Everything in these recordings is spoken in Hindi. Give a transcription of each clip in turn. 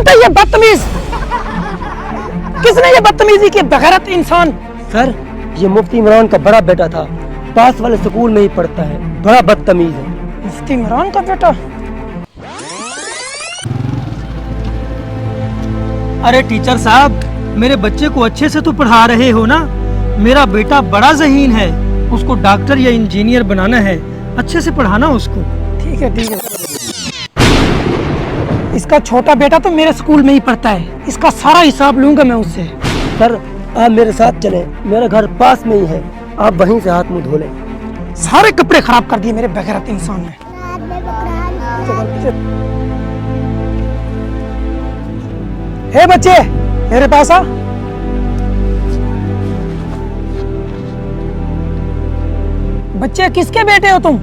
बेटा ये बदतमीज, किसने ये बदतमीजी की? बगैरत इंसान। सर ये मुफ्ती इमरान का बड़ा बेटा था, पास वाले स्कूल में ही पढ़ता है, बड़ा बदतमीज है। मुफ्ती इमरान का बेटा? अरे टीचर साहब, मेरे बच्चे को अच्छे से तो पढ़ा रहे हो ना? मेरा बेटा बड़ा ज़हीन है, उसको डॉक्टर या इंजीनियर बनाना है, अच्छे से पढ़ाना उसको। ठीक है ठीक है। इसका छोटा बेटा तो मेरे स्कूल में ही पढ़ता है, इसका सारा हिसाब लूंगा मैं उससे। सर आप मेरे साथ चलें, मेरा घर पास में ही है, आप वहीं से हाथ मुंह धो लें। सारे कपड़े खराब कर दिए मेरे बगैरत इंसान ने। हे बच्चे मेरे पास आ। बच्चे किसके बेटे हो तुम?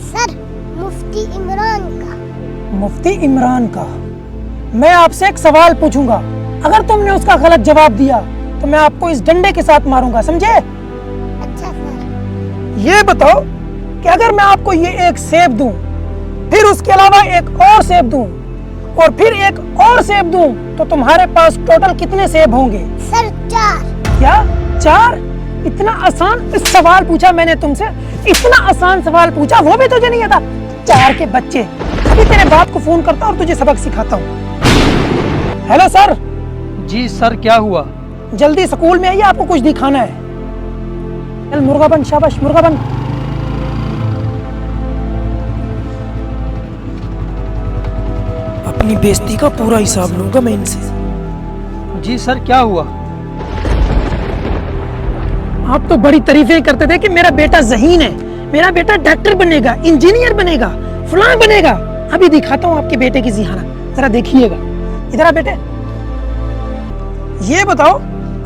सर मुफ्ती इमरान का। मुफ्ती इमरान का। मैं आपसे एक सवाल पूछूंगा, अगर तुमने उसका गलत जवाब दिया तो मैं आपको इस डंडे के साथ मारूंगा, समझे? अच्छा सर। ये बताओ कि अगर मैं आपको ये एक सेब दूं, फिर उसके अलावा एक और सेब दूं, और फिर एक और सेब दूं, तो तुम्हारे पास टोटल कितने सेब होंगे? सर 4। क्या 4? इतना आसान सवाल पूछा मैंने तुमसे, इतना आसान सवाल पूछा, वो भी तुझे नहीं आता? 4 के बच्चे। अभी तेरे बाप को फोन करता और तुझे सबक सिखाता हूँ। Hello sir. जी सर, क्या हुआ? जल्दी स्कूल में आइए, आपको कुछ दिखाना है। चल मुर्गा बन, शाबाश मुर्गा बन। अपनी बेइज्जती का पूरा हिसाब लूंगा मैं इनसे। जी सर, क्या हुआ? आप तो बड़ी तारीफें करते थे कि मेरा बेटा ज़हीन है, मेरा बेटा डॉक्टर बनेगा, इंजीनियर बनेगा, फलां बनेगा। अभी दिखाता हूँ आपके बेटे की जिहाना, जरा देखिएगा। इधर आ बेटे। ये बताओ,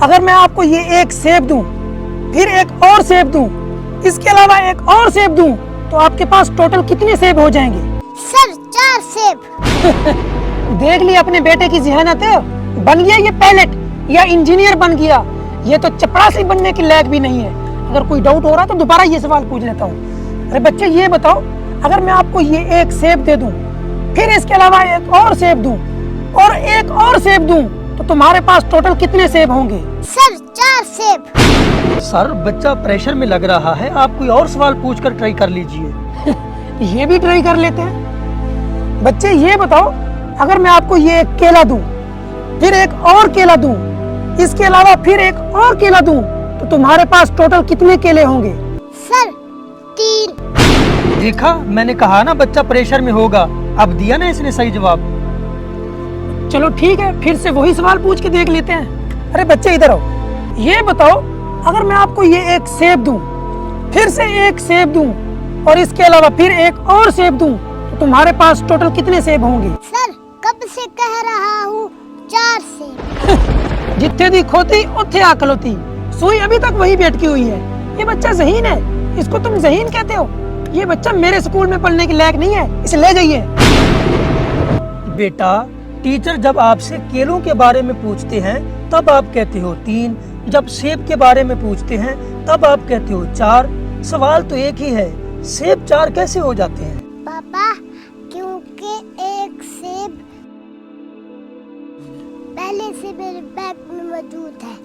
अगर मैं आपको ये एक सेब दूं, फिर एक और सेब दूं, इसके अलावा एक और सेब दूं, तो आपके पास टोटल कितने सेब हो जाएंगे? सर 4 सेब। देख लिया अपने बेटे की जिहानत है, बन गया ये पायलट या इंजीनियर बन गया, ये तो चपरासी बनने के लायक भी नहीं है। अगर कोई डाउट हो रहा है तो दोबारा ये सवाल पूछ लेता हूँ। अरे बच्चे ये बताओ, अगर मैं आपको ये एक सेब दे दूं, फिर इसके अलावा एक और सेब दूं, और एक और सेब दूं, तो तुम्हारे पास टोटल कितने सेब होंगे? सर 4 सेब। सर बच्चा प्रेशर में लग रहा है, आप कोई और सवाल पूछकर ट्राई कर लीजिए। ये भी ट्राई कर लेते हैं। बच्चे ये बताओ, अगर मैं आपको ये एक केला दूं, फिर एक और केला दूं, इसके अलावा फिर एक और केला दूं, तो तुम्हारे पास टोटल कितने केले होंगे? सर 3। देखा, मैंने कहा ना बच्चा प्रेशर में होगा। अब दिया ना इसने सही जवाब। चलो ठीक है, फिर से वही सवाल पूछ के देख लेते हैं। अरे बच्चे इधर आओ। ये बताओ, अगर मैं आपको ये एक सेब दूं, फिर से एक सेब दूं, और इसके अलावा फिर एक और सेब दूं, तो तुम्हारे पास टोटल कितने सेब होंगे? सर कब से कह रहा हूँ 4 सेब। जिथे दी खोती उथे अकल होती, सुई अभी तक वही बैठकी हुई है। ये बच्चा ज़हीन है, इसको तुम ज़हीन कहते हो? ये बच्चा मेरे स्कूल में पढ़ने के लायक नहीं है, इसे ले जाइए। बेटा, टीचर जब आपसे केलों के बारे में पूछते हैं तब आप कहते हो 3, जब सेब के बारे में पूछते हैं तब आप कहते हो 4। सवाल तो एक ही है, सेब 4 कैसे हो जाते हैं? पापा, क्योंकि एक सेब पहले से मेरे बैग में मौजूद है।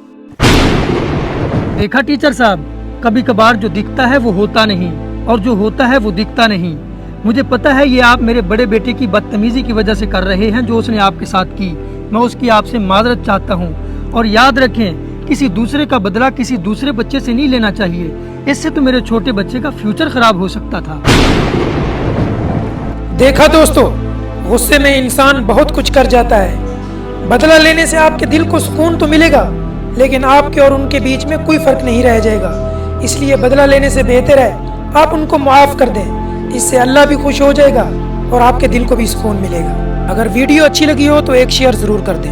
देखा टीचर साहब, कभी कभार जो दिखता है वो होता नहीं, और जो होता है वो दिखता नहीं। मुझे पता है ये आप मेरे बड़े बेटे की बदतमीजी की वजह से कर रहे हैं, जो उसने आपके साथ की। मैं उसकी आपसे माजरत चाहता हूँ, और याद रखें, किसी दूसरे का बदला किसी दूसरे बच्चे से नहीं लेना चाहिए। इससे तो मेरे छोटे बच्चे का फ्यूचर खराब हो सकता था। देखा दोस्तों, गुस्से में इंसान बहुत कुछ कर जाता है। बदला लेने से आपके दिल को सुकून तो मिलेगा, लेकिन आपके और उनके बीच में कोई फर्क नहीं रह जाएगा। इसलिए बदला लेने से बेहतर है आप उनको माफ कर दें, इससे अल्लाह भी खुश हो जाएगा और आपके दिल को भी सुकून मिलेगा। अगर वीडियो अच्छी लगी हो तो एक शेयर जरूर कर दें।